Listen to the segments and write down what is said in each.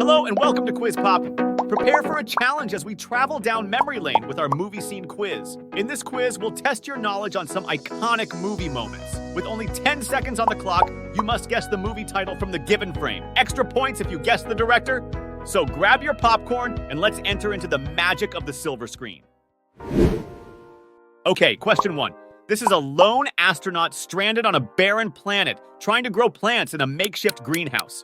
Hello and welcome to Quiz Pop. Prepare for a challenge as we travel down memory lane with our movie scene quiz. In this quiz, we'll test your knowledge on some iconic movie moments. With only 10 seconds on the clock, you must guess the movie title from the given frame. Extra points if you guess the director. So grab your popcorn and let's enter into the magic of the silver screen. Okay, question 1. This is a lone astronaut stranded on a barren planet trying to grow plants in a makeshift greenhouse.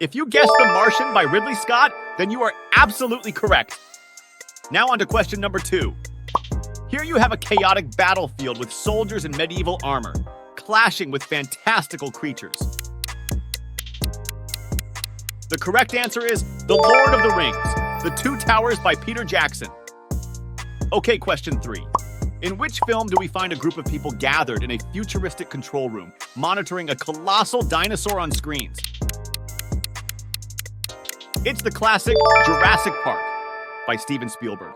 If you guessed The Martian by Ridley Scott, then you are absolutely correct. Now on to question number 2. Here you have a chaotic battlefield with soldiers in medieval armor, clashing with fantastical creatures. The correct answer is The Lord of the Rings, The Two Towers by Peter Jackson. Okay, question 3. In which film do we find a group of people gathered in a futuristic control room, monitoring a colossal dinosaur on screens? It's the classic Jurassic Park by Steven Spielberg.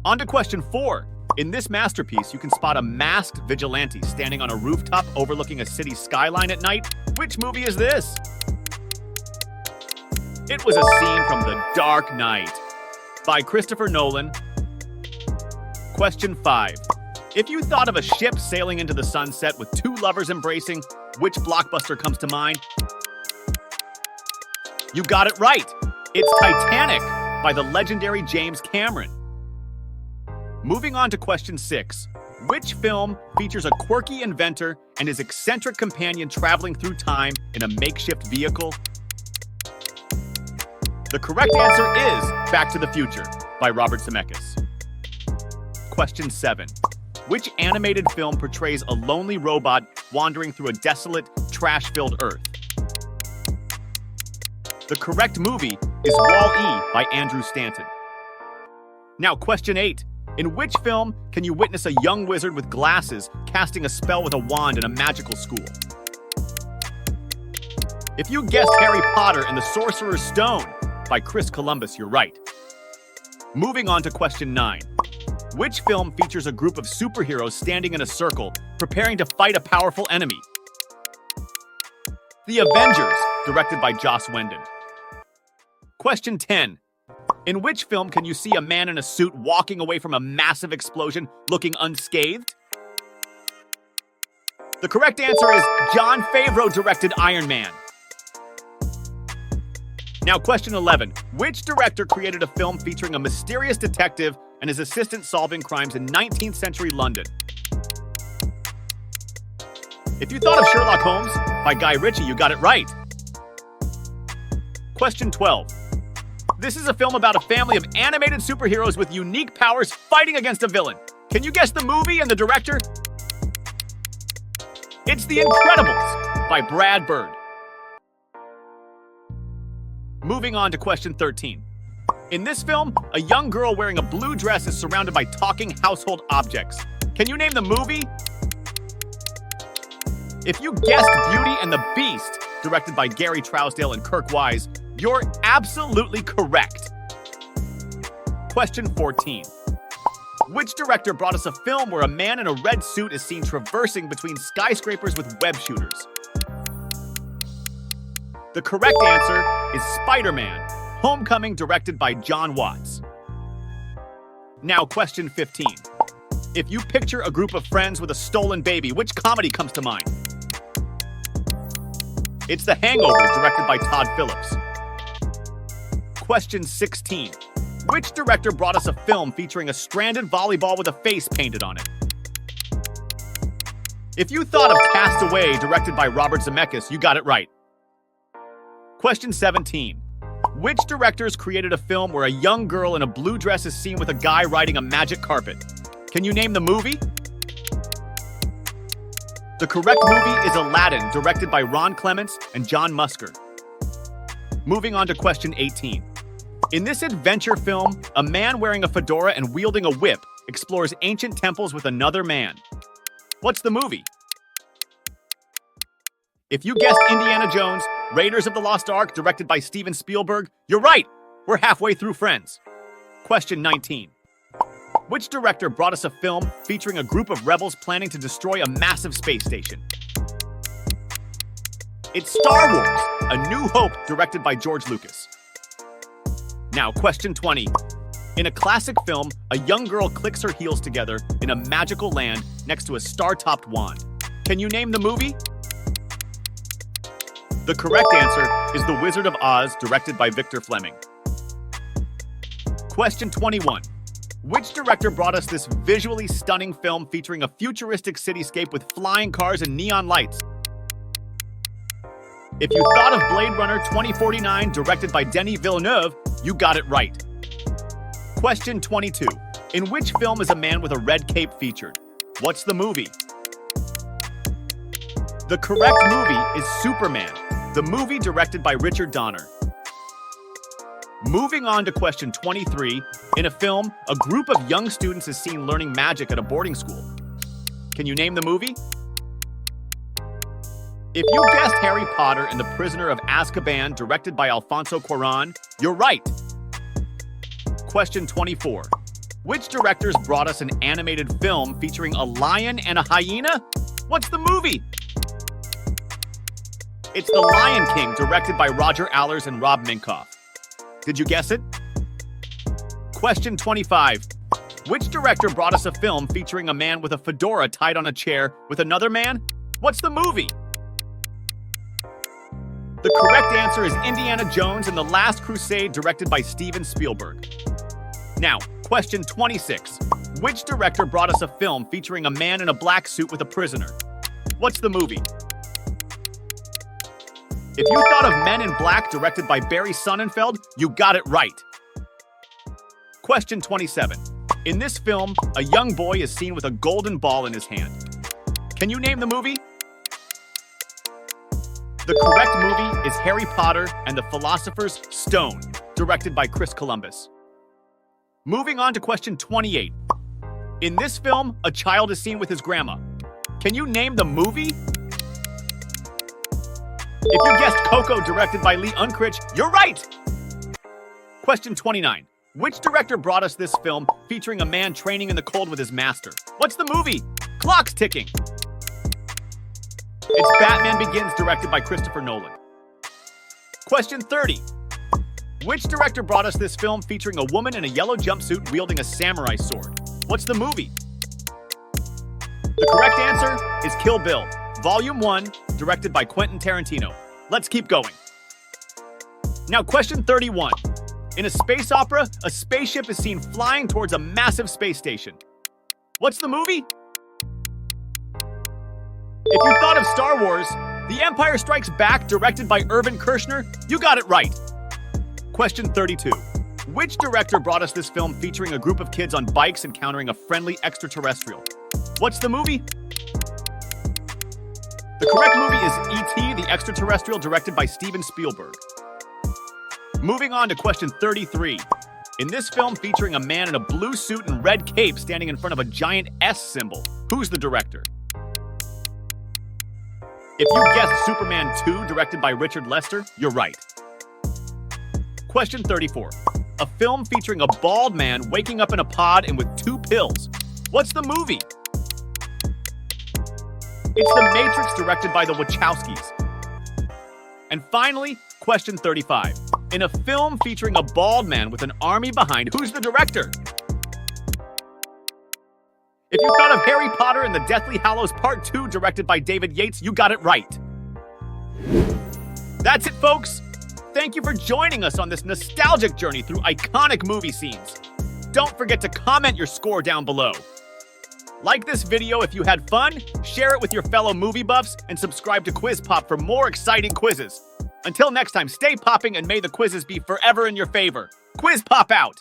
On to question 4. In this masterpiece, you can spot a masked vigilante standing on a rooftop overlooking a city skyline at night. Which movie is this? It was a scene from The Dark Knight by Christopher Nolan. Question 5. If you thought of a ship sailing into the sunset with two lovers embracing, which blockbuster comes to mind? You got it right. It's Titanic by the legendary James Cameron. Moving on to question 6. Which film features a quirky inventor and his eccentric companion traveling through time in a makeshift vehicle? The correct answer is Back to the Future by Robert Zemeckis. Question 7. Which animated film portrays a lonely robot wandering through a desolate, trash-filled Earth? The correct movie is Wall-E by Andrew Stanton. Now, question 8. In which film can you witness a young wizard with glasses casting a spell with a wand in a magical school? If you guessed Harry Potter and the Sorcerer's Stone by Chris Columbus, you're right. Moving on to question 9. Which film features a group of superheroes standing in a circle, preparing to fight a powerful enemy? The Avengers, directed by Joss Whedon. Question 10. In which film can you see a man in a suit walking away from a massive explosion looking unscathed? The correct answer is Jon Favreau-directed Iron Man. Now, question 11. Which director created a film featuring a mysterious detective and his assistant solving crimes in 19th century London? If you thought of Sherlock Holmes by Guy Ritchie, you got it right. Question 12. This is a film about a family of animated superheroes with unique powers fighting against a villain. Can you guess the movie and the director? It's The Incredibles by Brad Bird. Moving on to question 13. In this film, a young girl wearing a blue dress is surrounded by talking household objects. Can you name the movie? If you guessed Beauty and the Beast, directed by Gary Trousdale and Kirk Wise, you're absolutely correct. Question 14. Which director brought us a film where a man in a red suit is seen traversing between skyscrapers with web shooters? The correct answer is Spider-Man: Homecoming, directed by John Watts. Now, question 15. If you picture a group of friends with a stolen baby, which comedy comes to mind? It's The Hangover, directed by Todd Phillips. Question 16. Which director brought us a film featuring a stranded volleyball with a face painted on it? If you thought of Cast Away, directed by Robert Zemeckis, you got it right. Question 17. Which directors created a film where a young girl in a blue dress is seen with a guy riding a magic carpet? Can you name the movie? The correct movie is Aladdin, directed by Ron Clements and John Musker. Moving on to question 18. In this adventure film, a man wearing a fedora and wielding a whip explores ancient temples with another man. What's the movie? If you guessed Indiana Jones, Raiders of the Lost Ark, directed by Steven Spielberg, you're right! We're halfway through Friends. Question 19. Which director brought us a film featuring a group of rebels planning to destroy a massive space station? It's Star Wars, A New Hope, directed by George Lucas. Now, question 20. In a classic film, a young girl clicks her heels together in a magical land next to a star-topped wand. Can you name the movie? The correct answer is The Wizard of Oz, directed by Victor Fleming. Question 21. Which director brought us this visually stunning film featuring a futuristic cityscape with flying cars and neon lights? If you thought of Blade Runner 2049, directed by Denis Villeneuve, you got it right. Question 22. In which film is a man with a red cape featured? What's the movie? The correct movie is Superman, the movie directed by Richard Donner. Moving on to question 23. In a film, a group of young students is seen learning magic at a boarding school. Can you name the movie? If you guessed Harry Potter and the Prisoner of Azkaban, directed by Alfonso Cuarón, you're right. Question 24. Which directors brought us an animated film featuring a lion and a hyena? What's the movie? It's The Lion King, directed by Roger Allers and Rob Minkoff. Did you guess it? Question 25. Which director brought us a film featuring a man with a fedora tied on a chair with another man? What's the movie? The correct answer is Indiana Jones and the Last Crusade, directed by Steven Spielberg. Now, question 26. Which director brought us a film featuring a man in a black suit with a prisoner? What's the movie? If you thought of Men in Black, directed by Barry Sonnenfeld, you got it right. Question 27. In this film, a young boy is seen with a golden ball in his hand. Can you name the movie? The correct movie is Harry Potter and the Philosopher's Stone, directed by Chris Columbus. Moving on to question 28. In this film, a child is seen with his grandma. Can you name the movie? If you guessed Coco, directed by Lee Unkrich, you're right! Question 29. Which director brought us this film featuring a man training in the cold with his master? What's the movie? Clock's ticking. It's Batman Begins, directed by Christopher Nolan. Question 30. Which director brought us this film featuring a woman in a yellow jumpsuit wielding a samurai sword? What's the movie? The correct answer is Kill Bill, Volume 1, directed by Quentin Tarantino. Let's keep going. Now, question 31. In a space opera, a spaceship is seen flying towards a massive space station. What's the movie? If you thought of Star Wars, The Empire Strikes Back, directed by Irvin Kershner, you got it right. Question 32. Which director brought us this film featuring a group of kids on bikes encountering a friendly extraterrestrial? What's the movie? The correct movie is E.T., the Extraterrestrial, directed by Steven Spielberg. Moving on to question 33. In this film featuring a man in a blue suit and red cape standing in front of a giant S symbol, who's the director? If you guessed Superman 2, directed by Richard Lester, you're right. Question 34. A film featuring a bald man waking up in a pod and with 2 pills. What's the movie? It's The Matrix, directed by the Wachowskis. And finally, question 35. In a film featuring a bald man with an army behind, who's the director? If you thought of Harry Potter and the Deathly Hallows Part 2, directed by David Yates, you got it right. That's it, folks. Thank you for joining us on this nostalgic journey through iconic movie scenes. Don't forget to comment your score down below. Like this video if you had fun, share it with your fellow movie buffs, and subscribe to Quiz Pop for more exciting quizzes. Until next time, stay popping and may the quizzes be forever in your favor. Quiz Pop out!